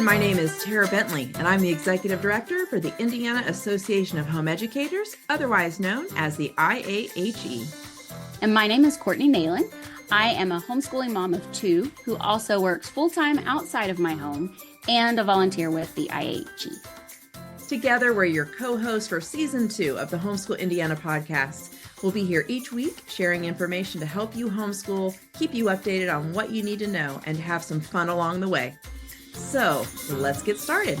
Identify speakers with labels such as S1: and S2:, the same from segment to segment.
S1: my name is Tara Bentley, and I'm the Executive Director for the Indiana Association of Home Educators, otherwise known as the IAHE.
S2: And my name is Courtney Nalen. I am a homeschooling mom of two who also works full-time outside of my home and a volunteer with the IAHE.
S1: Together, we're your co-hosts for Season 2 of the Homeschool Indiana podcast. We'll be here each week sharing information to help you homeschool, keep you updated on what you need to know, and have some fun along the way. So let's get started.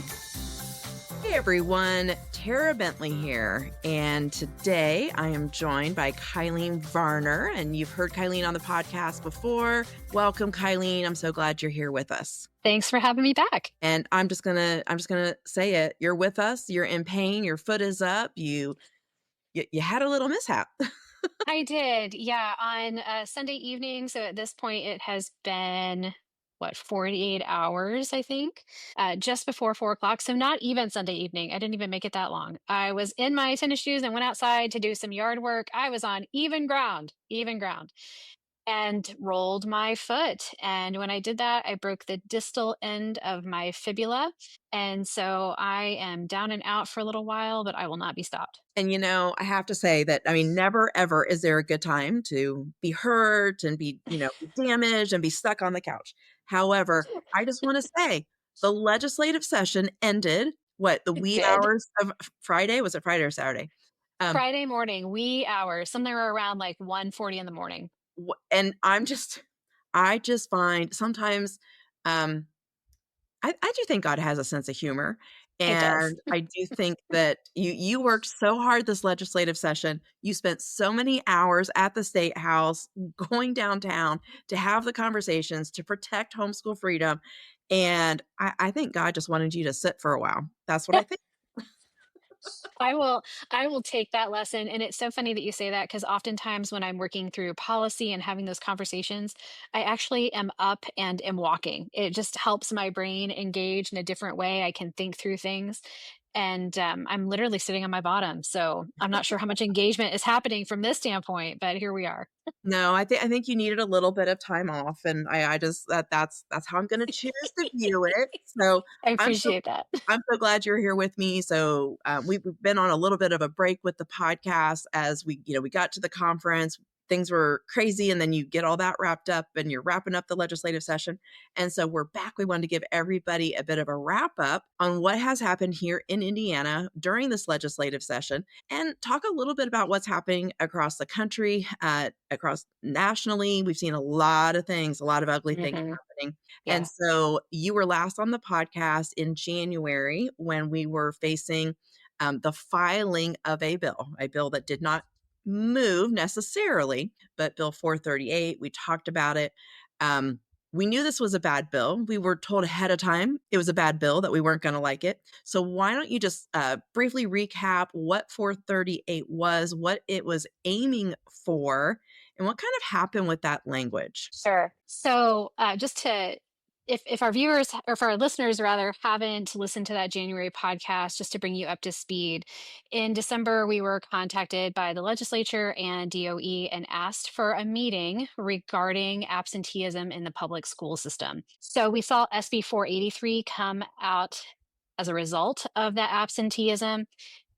S1: Hey everyone, Tara Bentley here, and today I am joined by Kylene Varner, and you've heard Kylene on the podcast before. Welcome, Kylene. I'm so glad you're here with us.
S3: Thanks for having me back.
S1: And I'm just gonna say it. You're with us. You're in pain. Your foot is up. You had a little mishap.
S3: I did, yeah, on Sunday evening. So at this point, it has been 48 hours, I think, just before 4 o'clock. So not even Sunday evening. I didn't even make it that long. I was in my tennis shoes and went outside to do some yard work. I was on even ground, and rolled my foot. And when I did that, I broke the distal end of my fibula. And so I am down and out for a little while, but I will not be stopped.
S1: And, I have to say that, never, ever is there a good time to be hurt and be damaged and be stuck on the couch. However, I just want to say the legislative session ended, the wee hours of Friday? Was it Friday or Saturday?
S3: Friday morning, wee hours, somewhere around like 1:40 in the morning.
S1: And I just find sometimes, I do think God has a sense of humor. And I do think that you worked so hard this legislative session. You spent so many hours at the State House, going downtown to have the conversations to protect homeschool freedom. And I think God just wanted you to sit for a while. That's what I think.
S3: I will take that lesson. And it's so funny that you say that, because oftentimes when I'm working through policy and having those conversations, I actually am up and am walking. It just helps my brain engage in a different way. I can think through things. And I'm literally sitting on my bottom. So I'm not sure how much engagement is happening from this standpoint, but here we are.
S1: No, I think you needed a little bit of time off, and I just that's how I'm going to choose to view it. So
S3: I
S1: I'm so
S3: appreciate that.
S1: I'm so glad you're here with me. So we've been on a little bit of a break with the podcast as we got to the conference. Things were crazy, and then you get all that wrapped up and you're wrapping up the legislative session. And so we're back. We wanted to give everybody a bit of a wrap up on what has happened here in Indiana during this legislative session, and talk a little bit about what's happening across the country, across nationally. We've seen a lot of things, a lot of ugly things happening.
S3: Yeah.
S1: And so you were last on the podcast in January when we were facing the filing of a bill that did not move necessarily, but Bill 438, we talked about it. We knew this was a bad bill. We were told ahead of time it was a bad bill, that we weren't going to like it. So why don't you just briefly recap what 438 was, what it was aiming for, and what kind of happened with that language?
S3: Sure. So just to, if our viewers, or if our listeners rather, haven't listened to that January podcast, just to bring you up to speed, in December, we were contacted by the legislature and DOE and asked for a meeting regarding absenteeism in the public school system. So we saw SB 483 come out as a result of that absenteeism.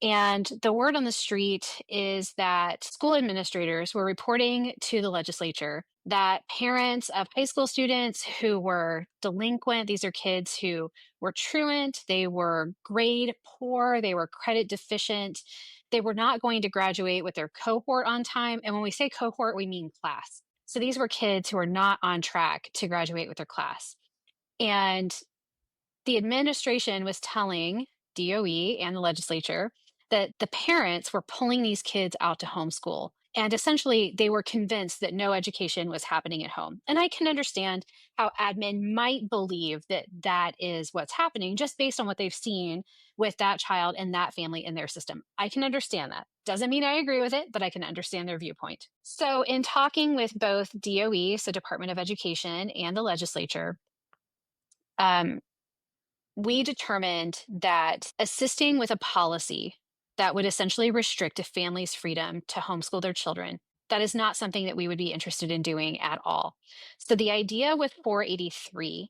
S3: And the word on the street is that school administrators were reporting to the legislature that parents of high school students who were delinquent, these are kids who were truant, they were grade poor, they were credit deficient, they were not going to graduate with their cohort on time. And when we say cohort, we mean class. So these were kids who are not on track to graduate with their class. And the administration was telling DOE and the legislature that the parents were pulling these kids out to homeschool. And essentially, they were convinced that no education was happening at home. And I can understand how admin might believe that that is what's happening just based on what they've seen with that child and that family in their system. I can understand that. Doesn't mean I agree with it, but I can understand their viewpoint. So in talking with both DOE, so Department of Education, and the legislature, we determined that assisting with a policy that would essentially restrict a family's freedom to homeschool their children, that is not something that we would be interested in doing at all. So the idea with 483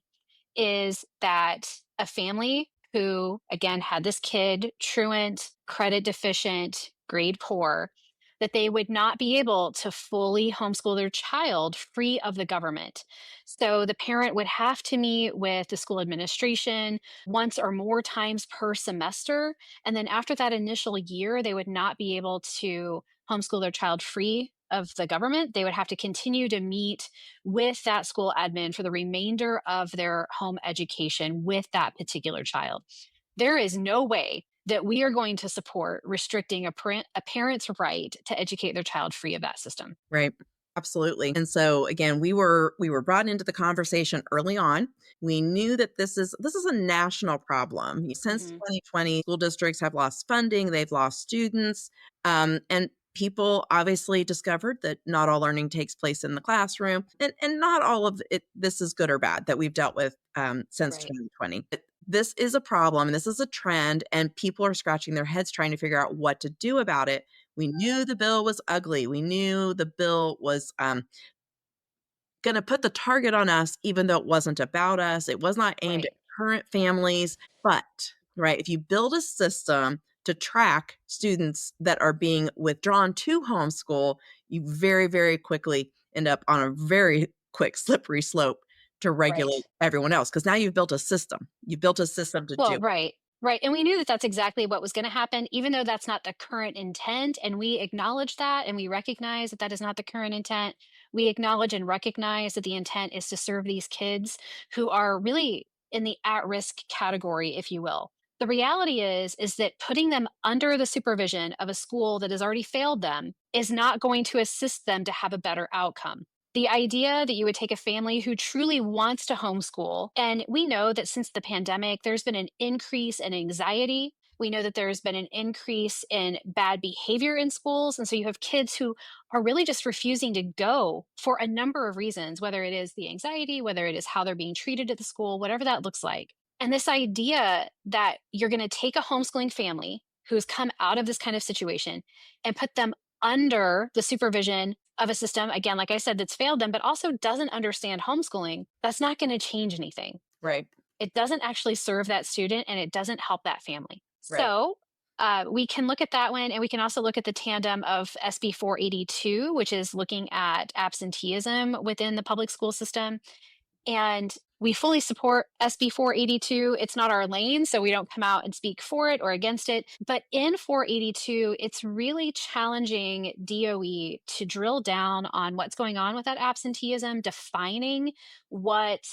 S3: is that a family who, again, had this kid truant, credit deficient, grade poor, that they would not be able to fully homeschool their child free of the government. So the parent would have to meet with the school administration once or more times per semester. And then after that initial year, they would not be able to homeschool their child free of the government. They would have to continue to meet with that school admin for the remainder of their home education with that particular child. There is no way that we are going to support restricting a parent's right to educate their child free of that system.
S1: Right. Absolutely. And so again, we were brought into the conversation early on. We knew that this is a national problem. Since
S3: Mhm.
S1: 2020, school districts have lost funding, they've lost students, and people obviously discovered that not all learning takes place in the classroom, and not all of it. This is good or bad that we've dealt with since
S3: Right.
S1: 2020. But this is a problem, and this is a trend, and people are scratching their heads trying to figure out what to do about it. We knew the bill was ugly. We knew the bill was gonna put the target on us even though it wasn't about us. It was not aimed at
S3: Right.
S1: current families, but, right, if you build a system to track students that are being withdrawn to homeschool, you very, very quickly end up on a very quick slippery slope to regulate
S3: Right.
S1: everyone else because now you've built a system. You've built a system to do
S3: Well,
S1: it.
S3: right, right. And we knew that that's exactly what was going to happen, even though that's not the current intent. And we acknowledge that and we recognize that that is not the current intent. We acknowledge and recognize that the intent is to serve these kids who are really in the at risk category, if you will. The reality is that putting them under the supervision of a school that has already failed them is not going to assist them to have a better outcome. The idea that you would take a family who truly wants to homeschool, and we know that since the pandemic, there's been an increase in anxiety. We know that there's been an increase in bad behavior in schools. And so you have kids who are really just refusing to go for a number of reasons, whether it is the anxiety, whether it is how they're being treated at the school, whatever that looks like. And this idea that you're going to take a homeschooling family who's come out of this kind of situation and put them under the supervision of a system, again, like I said, that's failed them, but also doesn't understand homeschooling, that's not going to change anything.
S1: Right.
S3: It doesn't actually serve that student and it doesn't help that family.
S1: Right.
S3: So we can look at that one and we can also look at the tandem of SB 482, which is looking at absenteeism within the public school system. And we fully support SB 482. It's not our lane, so we don't come out and speak for it or against it. But in 482, it's really challenging DOE to drill down on what's going on with that absenteeism, defining what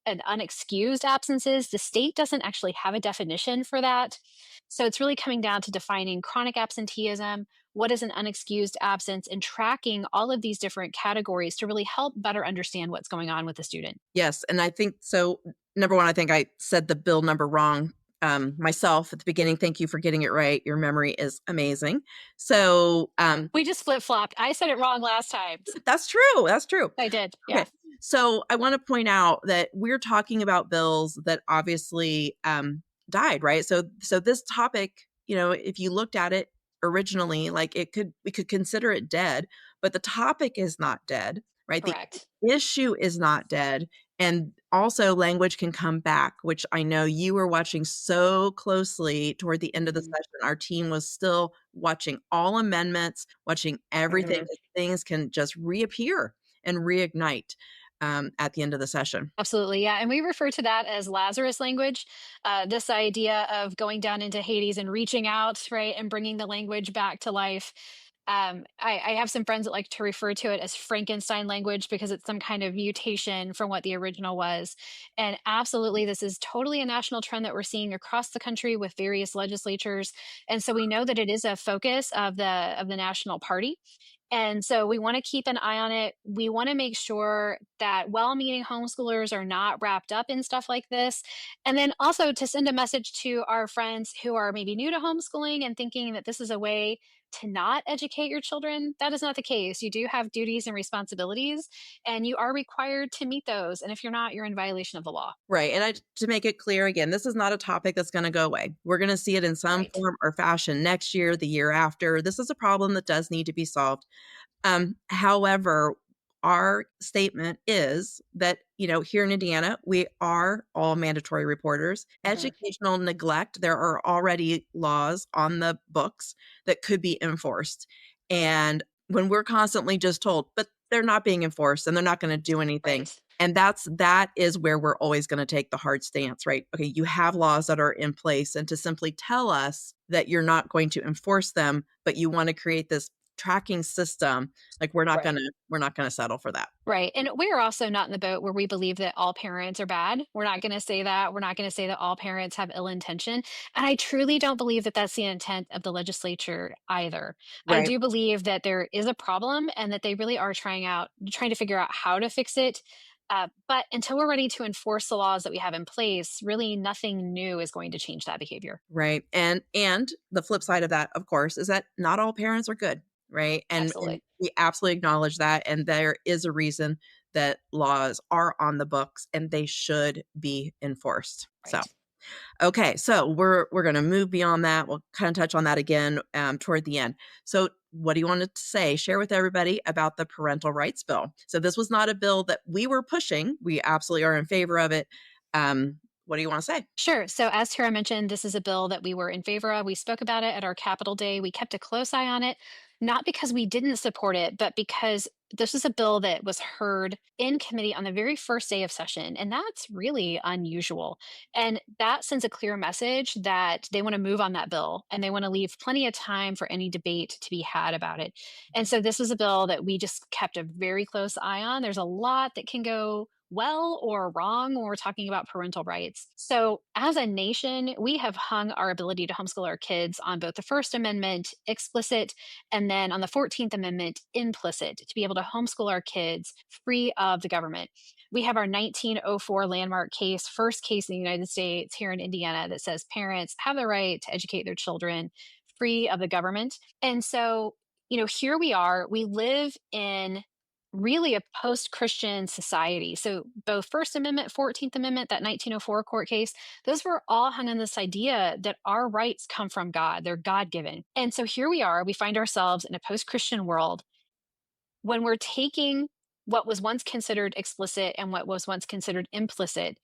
S3: an unexcused absence is. The state doesn't actually have a definition for that. So it's really coming down to defining chronic absenteeism, what is an unexcused absence, and tracking all of these different categories to really help better understand what's going on with the student.
S1: Yes, and I think so. Number one, I think I said the bill number wrong myself at the beginning. Thank you for getting it right. Your memory is amazing. So
S3: We just flip flopped. I said it wrong last time.
S1: that's true. That's true.
S3: I did.
S1: Okay.
S3: Yeah.
S1: So I want to point out that we're talking about bills that obviously died, right? So this topic, if you looked at it originally, like we could consider it dead, but the topic is not dead, right? The
S3: Correct.
S1: issue is not dead. And also language can come back, which I know you were watching so closely toward the end of the
S3: Mhm.
S1: session. Our team was still watching all amendments, watching everything.
S3: Mhm.
S1: 'Cause things can just reappear and reignite at the end of the session.
S3: Absolutely. Yeah. And we refer to that as Lazarus language. This idea of going down into Hades and reaching out, right, and bringing the language back to life. I have some friends that like to refer to it as Frankenstein language because it's some kind of mutation from what the original was. And absolutely, this is totally a national trend that we're seeing across the country with various legislatures. And so we know that it is a focus of the national party. And so we want to keep an eye on it. We want to make sure that well meaning homeschoolers are not wrapped up in stuff like this. And then also to send a message to our friends who are maybe new to homeschooling and thinking that this is a way to not educate your children. That is not the case. You do have duties and responsibilities, and you are required to meet those. And if you're not, you're in violation of the law.
S1: Right. And to make it clear again, this is not a topic that's going to go away. We're going to see it in some
S3: Right.
S1: form or fashion next year, the year after. This is a problem that does need to be solved. However, our statement is that, here in Indiana, we are all mandatory reporters.
S3: Mhm.
S1: Educational neglect, there are already laws on the books that could be enforced. And when we're constantly just told, but they're not being enforced and they're not going to do anything.
S3: Right.
S1: And that is where we're always going to take the hard stance, right? Okay, you have laws that are in place, and to simply tell us that you're not going to enforce them, but you want to create this tracking system, like
S3: Right.
S1: we're not gonna settle for that.
S3: Right. And we're also not in the boat where we believe that all parents are bad. We're not going to say that. We're not going to say that all parents have ill intention. And I truly don't believe that that's the intent of the legislature either. I
S1: Right.
S3: do believe that there is a problem and that they really are trying to figure out how to fix it. But until we're ready to enforce the laws that we have in place, really nothing new is going to change that behavior.
S1: Right, and the flip side of that, of course, is that not all parents are good, right? And
S3: Absolutely.
S1: we absolutely acknowledge that, and there is a reason that laws are on the books, and they should be enforced. So,
S3: Right.
S1: okay, so we're gonna move beyond that. We'll kinda touch on that again, toward the end. So, what do you want to say? Share with everybody about the Parental Rights Bill. So, this was not a bill that we were pushing. We absolutely are in favor of it. What do you wanna say?
S3: Sure. So, as Tara mentioned, this is a bill that we were in favor of. We spoke about it at our Capitol Day. We kept a close eye on it, not because we didn't support it, but because this is a bill that was heard in committee on the very first day of session. And that's really unusual. And that sends a clear message that they want to move on that bill and they want to leave plenty of time for any debate to be had about it. And so, this was a bill that we just kept a very close eye on. There's a lot that can go well or wrong when we're talking about parental rights. So, as a nation, we have hung our ability to homeschool our kids on both the First Amendment, explicit, and then on the 14th Amendment, implicit, to be able to homeschool our kids free of the government. We have our 1904 landmark case, first case in the United States here in Indiana, that says parents have the right to educate their children free of the government. And so, here we are, we live in really a post-Christian society. So both First Amendment, 14th Amendment, that 1904 court case, those were all hung on this idea that our rights come from God. They're God-given. And so here we are, we find ourselves in a post-Christian world when we're taking what was once considered explicit and what was once considered implicit,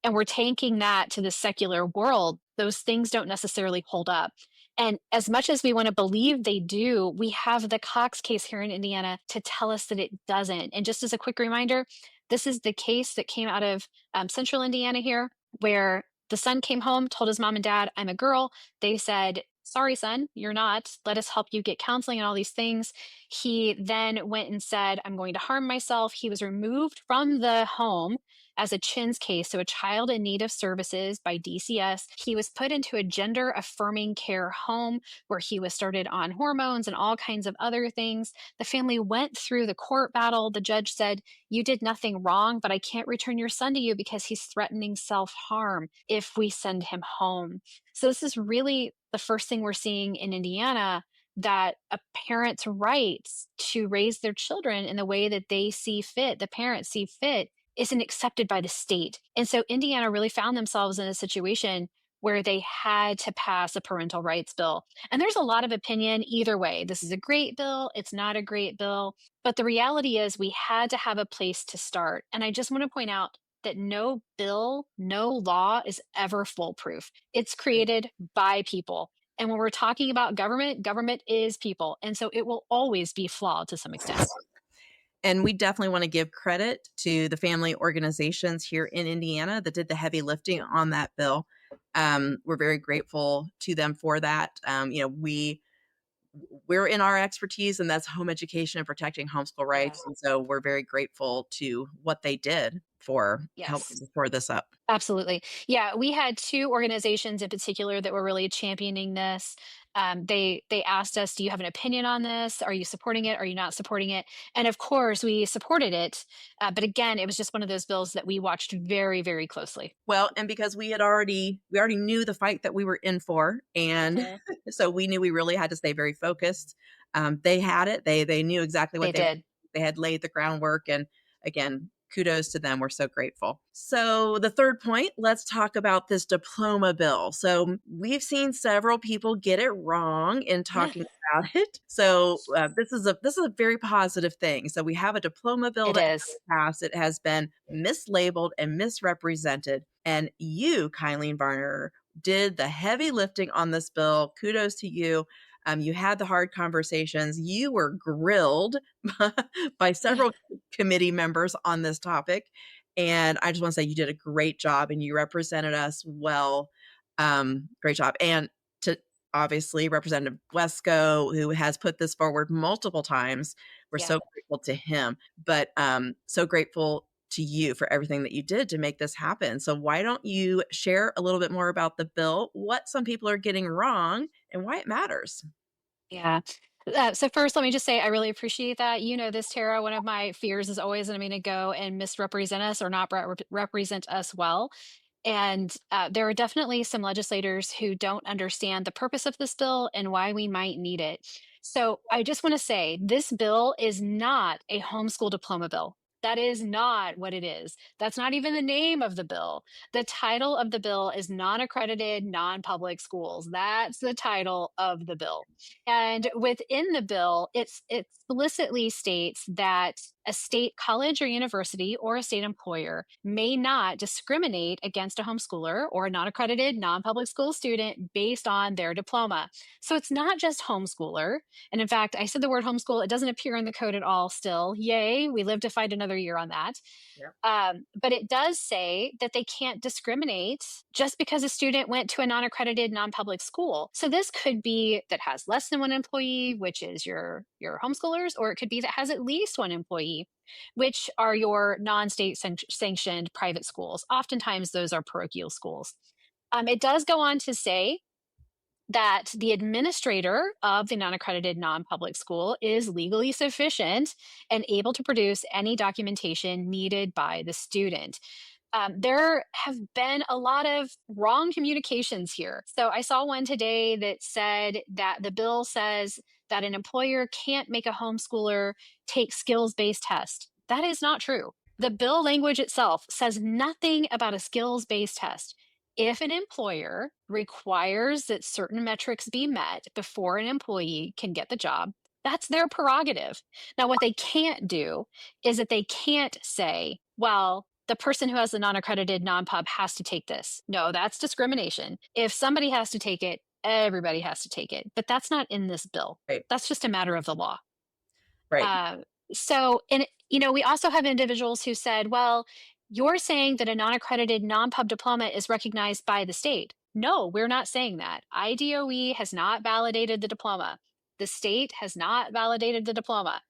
S3: and we're taking that to the secular world, those things don't necessarily hold up. And as much as we want to believe they do, we have the Cox case here in Indiana to tell us that it doesn't. And just as a quick reminder, this is the case that came out of central Indiana here, where the son came home, told his mom and dad, "I'm a girl." They said, "Sorry, son, you're not. Let us help you get counseling and all these things." He then went and said, "I'm going to harm myself." He was removed from the home as a CHINS case, so a child in need of services by DCS. He was put into a gender affirming care home where he was started on hormones and all kinds of other things. The family went through the court battle. The judge said, "You did nothing wrong, but I can't return your son to you because he's threatening self harm if we send him home." So, this is really the first thing we're seeing in Indiana, that a parent's rights to raise their children in the way that they see fit, the parents see fit, isn't accepted by the state. And so Indiana really found themselves in a situation where they had to pass a parental rights bill. And there's a lot of opinion either way. This is a great bill, it's not a great bill. But the reality is, we had to have a place to start. And I just want to point out that no bill, no law is ever foolproof. It's created by people. And when we're talking about government, government is people. And so it will always be flawed to some extent.
S1: And we definitely want to give credit to the family organizations here in Indiana that did the heavy lifting on that bill. We're very grateful to them for that. We're in our expertise, and that's home education and protecting homeschool
S3: Yeah.
S1: rights. And so we're very grateful to what they did for helping
S3: Yes.
S1: to shore this up.
S3: Absolutely. Yeah, we had two organizations in particular that were really championing this. They asked us, "Do you have an opinion on this? Are you supporting it? Are you not supporting it?" And of course, we supported it. But again, it was just one of those bills that we watched very, very closely.
S1: Well, and because we already knew the fight that we were in for, and
S3: Mhm.
S1: so we knew we really had to stay very focused. They had it. They knew exactly
S3: They
S1: what
S3: did.
S1: they had laid the groundwork, and again, kudos to them. We're so grateful. So the third point, let's talk about this diploma bill. So we've seen several people get it wrong in talking about it. So this is a very positive thing. So we have a diploma bill
S3: It
S1: that
S3: is.
S1: has passed. It has been mislabeled and misrepresented. And you, Kylene Varner, did the heavy lifting on this bill. Kudos to you. You had the hard conversations. You were grilled by several committee members on this topic. And I just want to say you did a great job and you represented us well. Great job. And to obviously Representative Wesco, who has put this forward multiple times, we're
S3: Yeah.
S1: so grateful to him, but so grateful to you for everything that you did to make this happen. So why don't you share a little bit more about the bill, what some people are getting wrong, and why it matters?
S3: Yeah. So first, let me just say I really appreciate that. You know this, Tara. One of my fears is always that I'm going to go and misrepresent us or not represent us well. And there are definitely some legislators who don't understand the purpose of this bill and why we might need it. So I just want to say this bill is not a homeschool diploma bill. That is not what it is. That's not even the name of the bill. The title of the bill is non accredited, non public schools. That's the title of the bill. And within the bill, it explicitly states that a state college or university or a state employer may not discriminate against a homeschooler or a non accredited, non public school student based on their diploma. So it's not just homeschooler. And in fact, I said the word homeschool, it doesn't appear in the code at all still. Yay, we live to fight another year on that.
S1: Yep.
S3: But it does say that they can't discriminate just because a student went to a non accredited, non public school. So this could be that has less than one employee, which is your homeschoolers, or it could be that has at least one employee, which are your non state sanctioned private schools. Oftentimes, those are parochial schools. It does go on to say that the administrator of the non accredited non public school is legally sufficient and able to produce any documentation needed by the student. There have been a lot of wrong communications here. So I saw one today that said that the bill says that an employer can't make a homeschooler take skills based test. That is not true. The bill language itself says nothing about a skills based test. If an employer requires that certain metrics be met before an employee can get the job, that's their prerogative. Now, what they can't do is that they can't say, well, the person who has the non accredited non pub has to take this. No, that's discrimination. If somebody has to take it, everybody has to take it. But that's not in this bill.
S1: Right.
S3: That's just a matter of the law.
S1: Right.
S3: Uh, and we also have individuals who said, well, you're saying that a non accredited non pub diploma is recognized by the state. No, we're not saying that. IDOE has not validated the diploma. The state has not validated the diploma.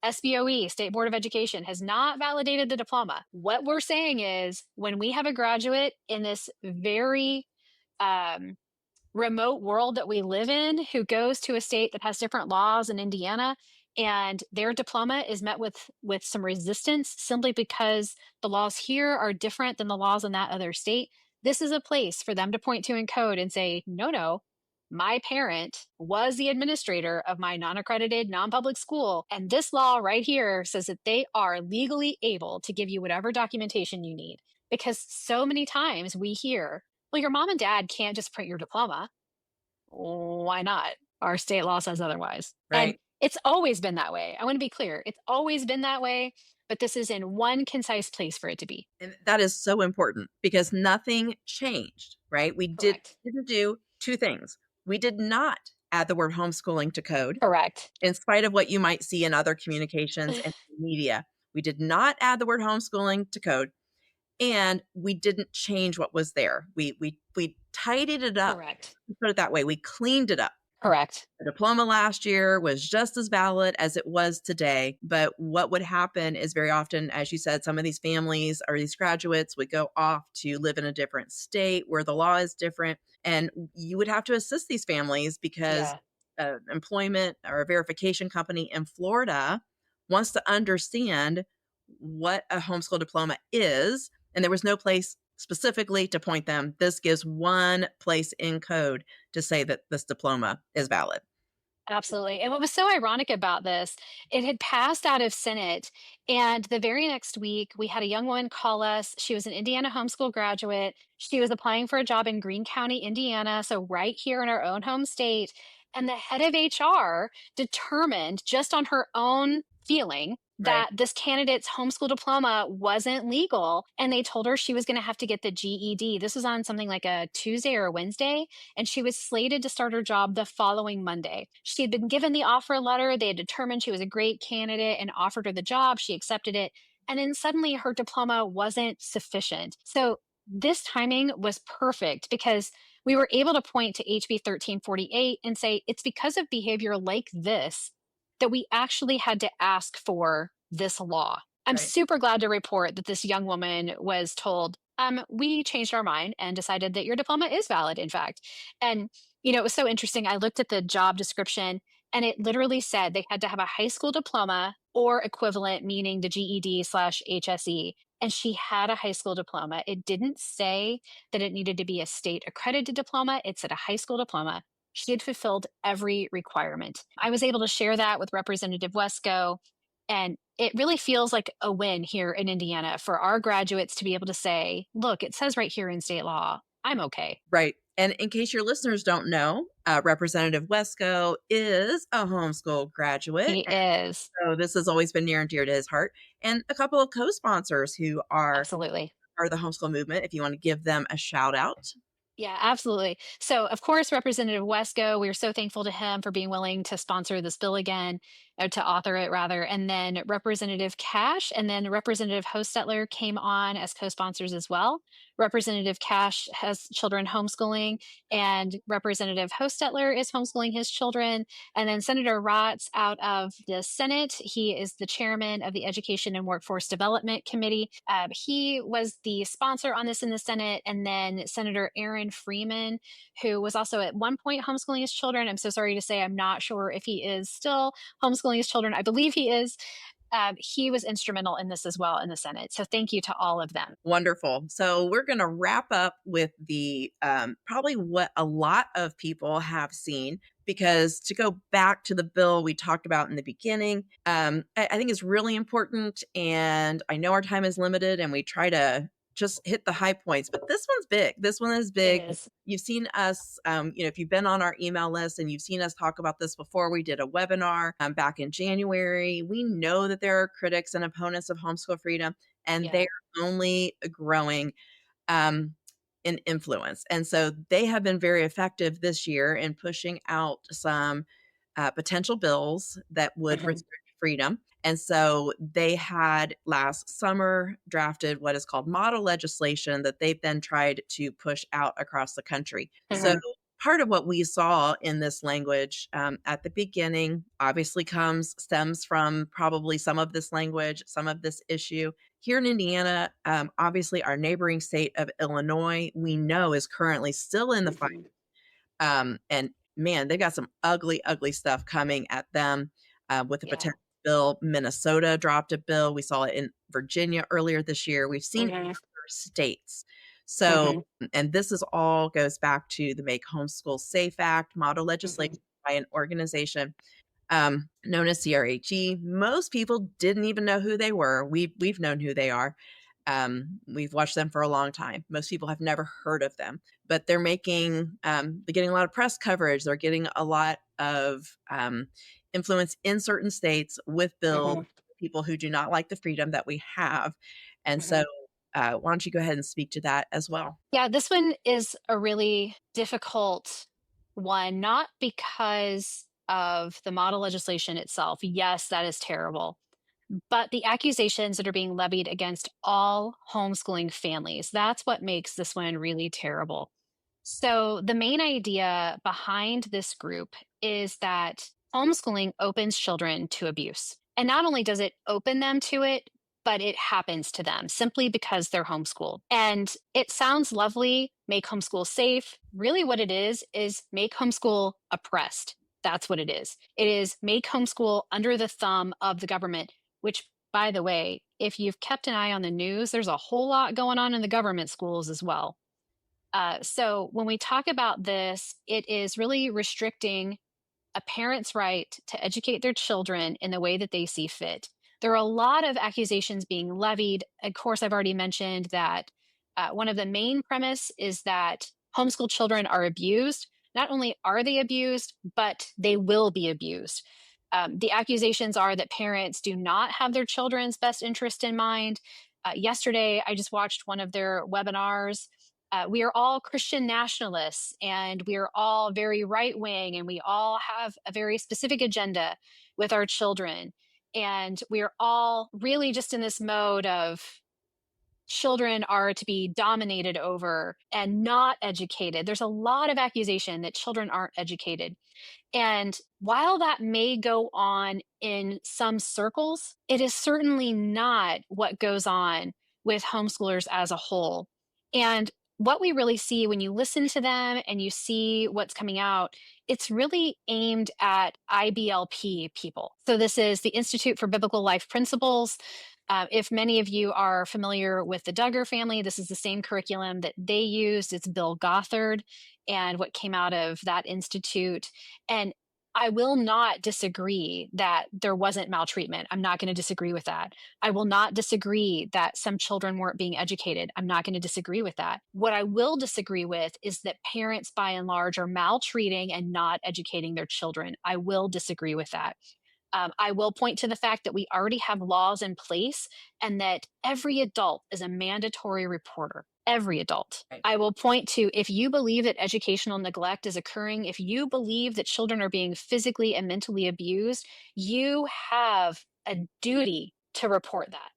S3: SBOE, State Board of Education, has not validated the diploma. What we're saying is when we have a graduate in this very um, remote world that we live in who goes to a state that has different laws in Indiana and their diploma is met with some resistance simply because the laws here are different than the laws in that other state, this is a place for them to point to in code and say, no, my parent was the administrator of my non-accredited non-public school, and this law right here says that they are legally able to give you whatever documentation you need. Because so many times we hear, well, your mom and dad can't just print your diploma. Why not? Our state law says otherwise. And
S1: Right.
S3: it's always been that way. I want to be clear. It's always been that way, but this is in one concise place for it to be.
S1: And that is so important because nothing changed, right?
S3: Correct.
S1: Didn't do two things. We did not add the word homeschooling to code,
S3: Correct.
S1: in spite of what you might see in other communications and media. We did not add the word homeschooling to code, and we didn't change what was there. We tidied it up.
S3: Correct.
S1: Put it that way. We cleaned it up.
S3: Correct.
S1: The diploma last year was just as valid as it was today. But what would happen is very often, as you said, some of these families or these graduates would go off to live in a different state where the law is different. And you would have to assist these families because employment or a verification company in Florida wants to understand what a homeschool diploma is. And there was no place specifically to point them. This gives one place in code to say that this diploma is valid.
S3: Absolutely. And what was so ironic about this, it had passed out of Senate. And the very next week, we had a young woman call us. She was an Indiana homeschool graduate. She was applying for a job in Greene County, Indiana. So, right here in our own home state. And the head of HR determined just on her own feeling
S1: Right.
S3: that this candidate's homeschool diploma wasn't legal. And they told her she was going to have to get the GED. This was on something like a Tuesday or a Wednesday, and she was slated to start her job the following Monday. She had been given the offer letter. They had determined she was a great candidate and offered her the job. She accepted it. And then suddenly her diploma wasn't sufficient. So this timing was perfect because we were able to point to HB 1348 and say it's because of behavior like this that we actually had to ask for this law. I'm
S1: Right.
S3: super glad to report that this young woman was told, we changed our mind and decided that your diploma is valid, in fact. And, it was so interesting. I looked at the job description and it literally said they had to have a high school diploma or equivalent, meaning the GED/HSE. And she had a high school diploma. It didn't say that it needed to be a state accredited diploma, it said a high school diploma. She had fulfilled every requirement. I was able to share that with Representative Wesco, and it really feels like a win here in Indiana for our graduates to be able to say, look, it says right here in state law, I'm okay.
S1: Right. And in case your listeners don't know, Representative Wesco is a homeschool graduate.
S3: He is.
S1: So this has always been near and dear to his heart. And a couple of co-sponsors who
S3: Absolutely.
S1: are the homeschool movement, if you want to give them a shout out.
S3: Yeah, absolutely. So, of course, Representative Wesco, we are so thankful to him for being willing to sponsor this bill again, or to author it rather. And then Representative Cash and then Representative Hostetler came on as co sponsors as well. Representative Cash has children homeschooling, and Representative Hostetler is homeschooling his children. And then Senator Rotz out of the Senate, he is the chairman of the Education and Workforce Development Committee. He was the sponsor on this in the Senate. And then Senator Aaron Freeman, who was also at one point homeschooling his children. I'm so sorry to say I'm not sure if he is still homeschooling his children. I believe he is. He was instrumental in this as well in the Senate. So thank you to all of them.
S1: Wonderful. So we're going to wrap up with the probably what a lot of people have seen, because to go back to the bill we talked about in the beginning, I think it's really important. And I know our time is limited and we try to just hit the high points, but this one's big. This one is
S3: It
S1: big.
S3: is.
S1: You've seen us, if you've been on our email list and you've seen us talk about this before, we did a webinar back in January. We know that there are critics and opponents of homeschool freedom, and
S3: Yeah.
S1: they're only growing um, in influence. And so they have been very effective this year in pushing out some potential bills that would
S3: Mhm.
S1: restrict freedom. And so they had last summer drafted what is called model legislation that they've then tried to push out across the country. So
S3: Mhm.
S1: part of what we saw in this language at the beginning obviously stems from probably some of this language, some of this issue. Here in Indiana, obviously our neighboring state of Illinois, we know is currently still in the fight.
S3: Mhm.
S1: And man, they've got some ugly, ugly stuff coming at them with a
S3: Yeah.
S1: potential bill. Minnesota dropped a bill. We saw it in Virginia earlier this year. We've seen it in
S3: Mhm.
S1: other states. So,
S3: Mhm.
S1: and this is all goes back to the Make Homeschool Safe Act model legislation
S3: Mhm.
S1: by an organization known as CRHE. Most people didn't even know who they were. We've known who they are. We've watched them for a long time. Most people have never heard of them, but they're getting a lot of press coverage. They're getting a lot of influence in certain states with bills,
S3: Mhm.
S1: people who do not like the freedom that we have. And so,
S3: Mhm.
S1: why don't you go ahead and speak to that as well?
S3: Yeah, this one is a really difficult one, not because of the model legislation itself. Yes, that is terrible. But the accusations that are being levied against all homeschooling families, that's what makes this one really terrible. So, the main idea behind this group is that homeschooling opens children to abuse. And not only does it open them to it, but it happens to them simply because they're homeschooled. And it sounds lovely, make homeschool safe. Really, what it is make homeschool oppressed. That's what it is. It is make homeschool under the thumb of the government, which, by the way, if you've kept an eye on the news, there's a whole lot going on in the government schools as well. So when we talk about this, it is really restricting a parent's right to educate their children in the way that they see fit. There are a lot of accusations being levied. Of course, I've already mentioned that one of the main premise is that homeschool children are abused. Not only are they abused, but they will be abused. The accusations are that parents do not have their children's best interest in mind. Yesterday, I just watched one of their webinars. We are all Christian nationalists and we are all very right wing and we all have a very specific agenda with our children. And we are all really just in this mode of children are to be dominated over and not educated. There's a lot of accusation that children aren't educated. And while that may go on in some circles, it is certainly not what goes on with homeschoolers as a whole. And what we really see when you listen to them and you see what's coming out, it's really aimed at IBLP people. So, this is the Institute for Biblical Life Principles. If many of you are familiar with the Duggar family, this is the same curriculum that they used. It's Bill Gothard and what came out of that institute. And I will not disagree that there wasn't maltreatment. I'm not going to disagree with that. I will not disagree that some children weren't being educated. I'm not going to disagree with that. What I will disagree with is that parents, by and large, are maltreating and not educating their children. I will disagree with that. I will point to the fact that we already have laws in place and that every adult is a mandatory reporter. Every adult.
S1: Right.
S3: I will point to, if you believe that educational neglect is occurring, if you believe that children are being physically and mentally abused, you have a duty to report that.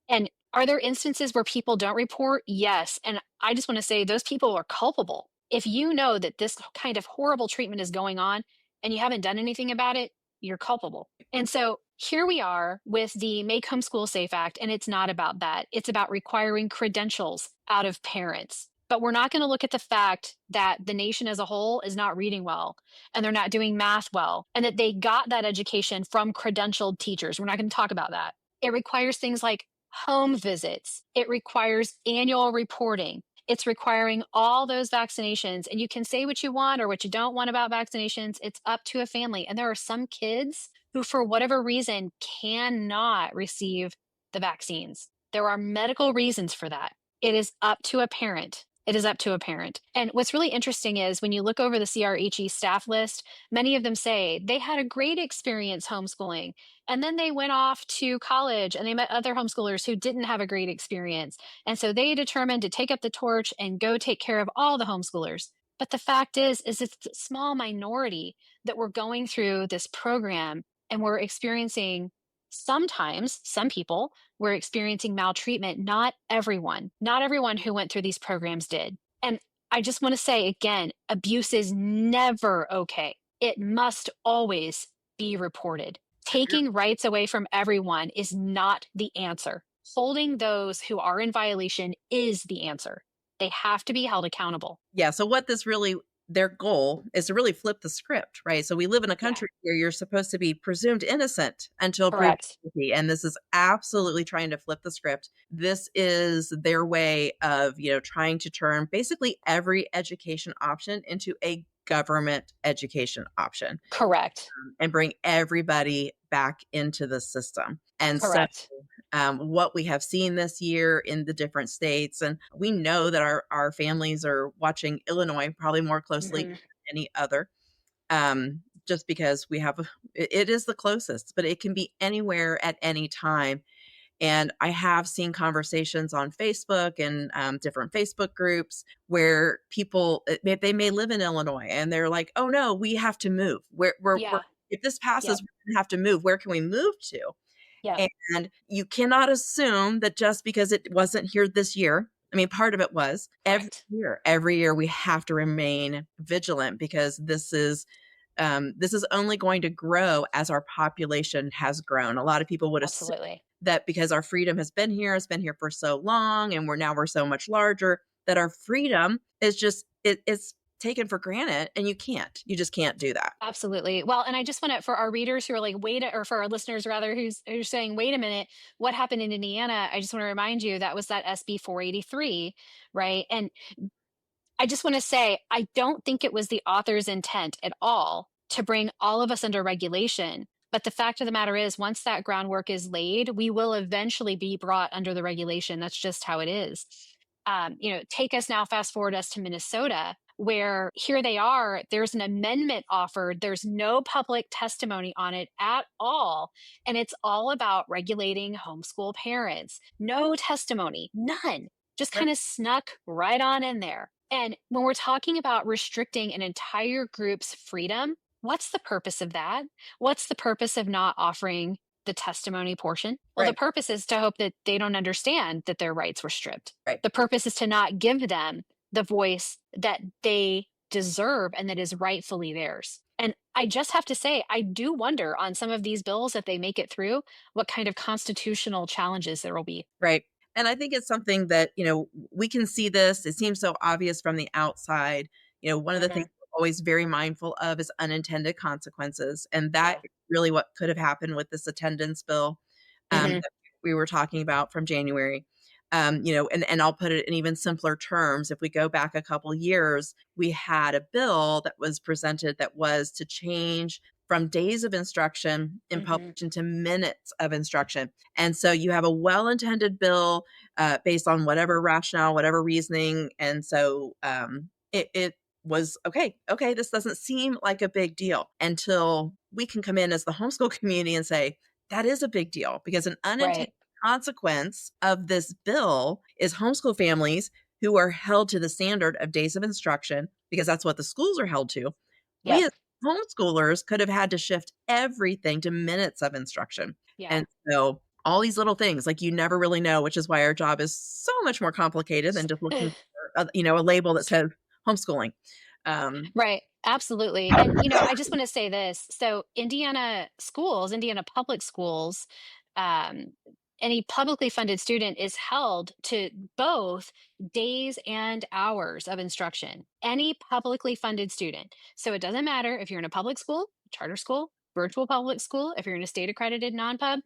S3: And are there instances where people don't report? Yes. And I just want to say those people are culpable. If you know that this kind of horrible treatment is going on and you haven't done anything about it, you're culpable. And so here we are with the Make Homeschool Safe Act, and it's not about that. It's about requiring credentials out of parents. But we're not going to look at the fact that the nation as a whole is not reading well and they're not doing math well and that they got that education from credentialed teachers. We're not going to talk about that. It requires things like home visits. It requires annual reporting. It's requiring all those vaccinations. And you can say what you want or what you don't want about vaccinations. It's up to a family. And there are some kids who, for whatever reason, cannot receive the vaccines. There are medical reasons for that. It is up to a parent. It is up to a parent. And what's really interesting is when you look over the CRHE staff list, many of them say they had a great experience homeschooling. And then they went off to college and they met other homeschoolers who didn't have a great experience. And so they determined to take up the torch and go take care of all the homeschoolers. But the fact is it's a small minority that were going through this program and were experiencing, sometimes some people were experiencing maltreatment. Not everyone who went through these programs did. And I just want to say again, abuse is never okay. It must always be reported. Taking rights away from everyone is not the answer. Holding those who are in violation is the answer. They have to be held accountable.
S1: Yeah. So what this really, their goal is to really flip the script, right? So we live in a country where you're supposed to be presumed innocent until proven
S3: Correct.
S1: guilty. And this is absolutely trying to flip the script. This is their way of, trying to turn basically every education option into a government education option
S3: Correct.
S1: and bring everybody back into the system. And
S3: Correct.
S1: so what we have seen this year in the different states, and we know that our families are watching Illinois probably more closely than any other, just because it is the closest, but it can be anywhere at any time. And I have seen conversations on Facebook and different Facebook groups where people, they may live in Illinois and they're like, oh no, we have to move. If this passes,
S3: Yep.
S1: we're going to have to move. Where can we move to?
S3: Yeah.
S1: And you cannot assume that just because it wasn't here this year, I mean, part of it was
S3: Correct.
S1: every year we have to remain vigilant because this is only going to grow as our population has grown. A lot of people would assume
S3: Absolutely.
S1: that because our freedom has been here, it's been here for so long, and we're so much larger, that our freedom is just it's taken for granted, and you just can't do that.
S3: Absolutely. Well, and I just want to, for our readers who are like, or for our listeners rather, who's saying, wait a minute, what happened in Indiana? I just want to remind you that was that SB 483, right? And I just want to say, I don't think it was the author's intent at all to bring all of us under regulation. But the fact of the matter is, once that groundwork is laid, we will eventually be brought under the regulation. That's just how it is. Take us now, fast forward us to Minnesota, where here they are, there's an amendment offered. There's no public testimony on it at all. And it's all about regulating homeschool parents. No testimony, none, just
S1: Right.
S3: kind of snuck right on in there. And when we're talking about restricting an entire group's freedom, what's the purpose of that? What's the purpose of not offering the testimony portion? Well, the
S1: Right.
S3: purpose is to hope that they don't understand that their rights were stripped.
S1: Right.
S3: The purpose is to not give them the voice that they deserve and that is rightfully theirs. And I just have to say, I do wonder on some of these bills, if they make it through, what kind of constitutional challenges there will be.
S1: Right. And I think it's something that, we can see this. It seems so obvious from the outside. One of the things
S3: Hmm.
S1: we're always very mindful of is unintended consequences. And that
S3: Yeah.
S1: is really what could have happened with this attendance bill
S3: Hmm.
S1: that we were talking about from January. And I'll put it in even simpler terms. If we go back a couple years, we had a bill that was presented that was to change from days of instruction in
S3: Hmm.
S1: publication to minutes of instruction. And so you have a well-intended bill based on whatever rationale, whatever reasoning. And so it was okay. Okay, this doesn't seem like a big deal until we can come in as the homeschool community and say, that is a big deal because an unintended
S3: Right.
S1: consequence of this bill is homeschool families who are held to the standard of days of instruction because that's what the schools are held to. We
S3: Yep.
S1: as homeschoolers could have had to shift everything to minutes of instruction.
S3: Yeah.
S1: And so all these little things, like you never really know, which is why our job is so much more complicated than just looking for a label that says homeschooling. Um,
S3: Right. Absolutely. And, I just want to say this. So, Indiana schools, Indiana public schools, um, any publicly funded student is held to both days and hours of instruction. Any publicly funded student. So, it doesn't matter if you're in a public school, charter school, virtual public school, if you're in a state accredited non pub,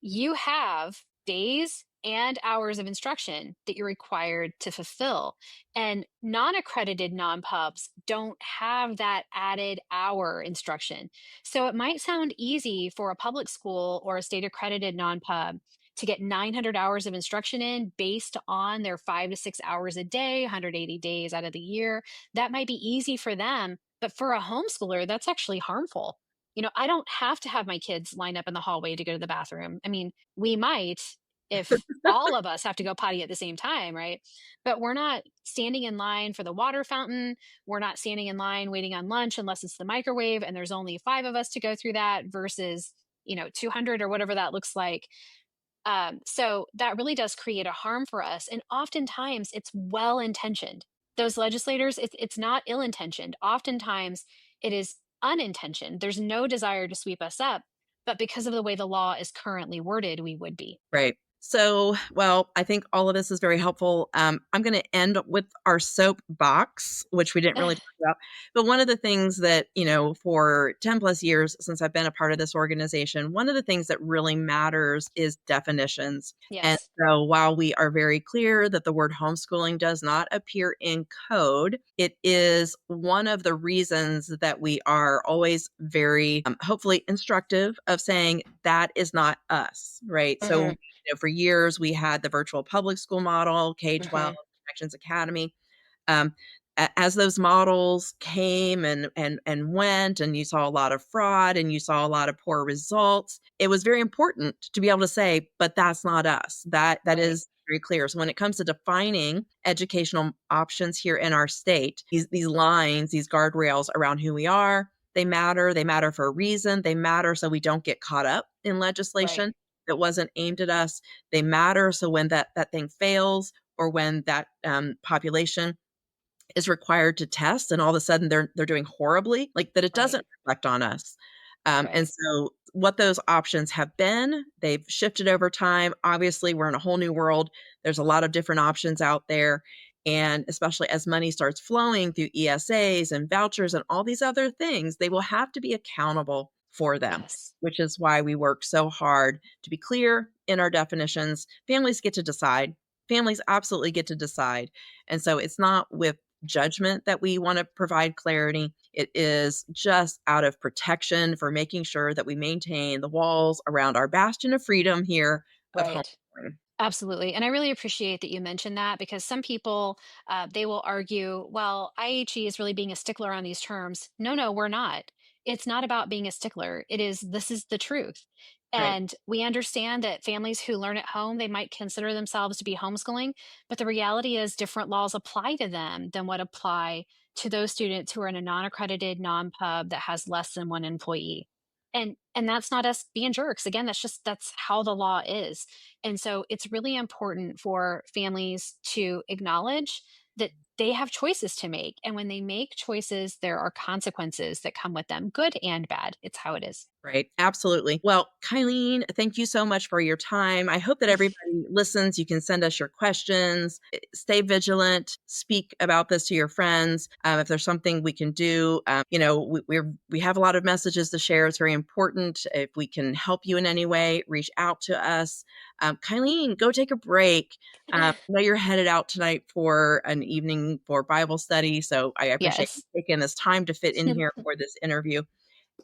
S3: you have days and hours of instruction that you're required to fulfill. And non accredited non pubs don't have that added hour instruction. So it might sound easy for a public school or a state accredited non pub to get 900 hours of instruction in based on their 5 to 6 hours a day, 180 days out of the year. That might be easy for them. But for a homeschooler, that's actually harmful. I don't have to have my kids line up in the hallway to go to the bathroom. I mean, we might if all of us have to go potty at the same time, right? But we're not standing in line for the water fountain. We're not standing in line waiting on lunch unless it's the microwave and there's only five of us to go through that versus, 200 or whatever that looks like. So that really does create a harm for us. And oftentimes it's well intentioned. Those legislators, it's not ill intentioned. Oftentimes it is unintentioned. There's no desire to sweep us up. But because of the way the law is currently worded, we would be.
S1: Right. So, well, I think all of this is very helpful. I'm going to end with our soapbox, which we didn't really talk about. But one of the things that, for 10 plus years since I've been a part of this organization, one of the things that really matters is definitions. And
S3: Yes.
S1: so while we are very clear that the word homeschooling does not appear in code, it is one of the reasons that we are always very hopefully instructive of saying that is not us, right? So
S3: Hmm.
S1: for years, we had the virtual public school model, K-12,
S3: Hmm.
S1: Connections Academy. Um, as those models came and went, and you saw a lot of fraud and you saw a lot of poor results, it was very important to be able to say, but that's not us. That
S3: Right.
S1: is very clear. So when it comes to defining educational options here in our state, these lines, these guardrails around who we are, they matter. They matter for a reason. They matter so we don't get caught up in
S3: Right.
S1: legislation that wasn't aimed at us. They matter so when that thing fails or when that population is required to test and all of a sudden they're doing horribly, like that it
S3: Right.
S1: doesn't reflect on us. And
S3: Right.
S1: so what those options have been, they've shifted over time. Obviously, we're in a whole new world. There's a lot of different options out there. And especially as money starts flowing through ESAs and vouchers and all these other things, they will have to be accountable for them,
S3: Yes.
S1: which is why we work so hard to be clear in our definitions. Families get to decide. Families absolutely get to decide. And so it's not with judgment that we want to provide clarity. It is just out of protection for making sure that we maintain the walls around our bastion of freedom here of
S3: Right.
S1: homeschooling.
S3: Absolutely. And I really appreciate that you mentioned that because some people, they will argue, well, IHE is really being a stickler on these terms. No, no, we're not. It's not about being a stickler. This is the truth.
S1: Right.
S3: And we understand that families who learn at home, they might consider themselves to be homeschooling, but the reality is different laws apply to them than what apply to those students who are in a non-accredited non-pub that has less than one employee. And that's not us being jerks. Again, that's how the law is. And so it's really important for families to acknowledge that they have choices to make. And when they make choices, there are consequences that come with them, good and bad. It's how it is.
S1: Right. Absolutely. Well, Kylene, thank you so much for your time. I hope that everybody listens. You can send us your questions. Stay vigilant. Speak about this to your friends. If there's something we can do, we have a lot of messages to share. It's very important. If we can help you in any way, reach out to us. Kylene, go take a break. I know you're headed out tonight for an evening for Bible study. So I appreciate you
S3: Yes.
S1: taking this time to fit in here for this interview.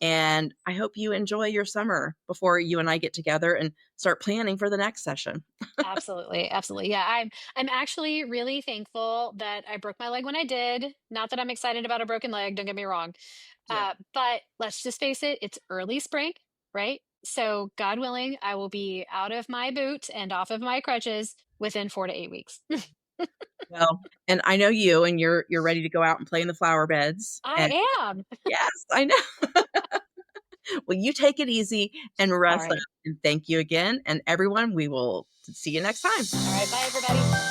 S1: And I hope you enjoy your summer before you and I get together and start planning for the next session.
S3: Absolutely, absolutely. Yeah, I'm actually really thankful that I broke my leg when I did. Not that I'm excited about a broken leg, don't get me wrong.
S1: Yeah.
S3: But let's just face it, it's early spring, right? So God willing, I will be out of my boot and off of my crutches within 4 to 8 weeks.
S1: Well, and I know you and you're ready to go out and play in the flower beds. And
S3: I am.
S1: yes, I know. Well, you take it easy and
S3: All
S1: rest up.
S3: right.
S1: And thank you again. And everyone, we will see you next time.
S3: All right. Bye, everybody.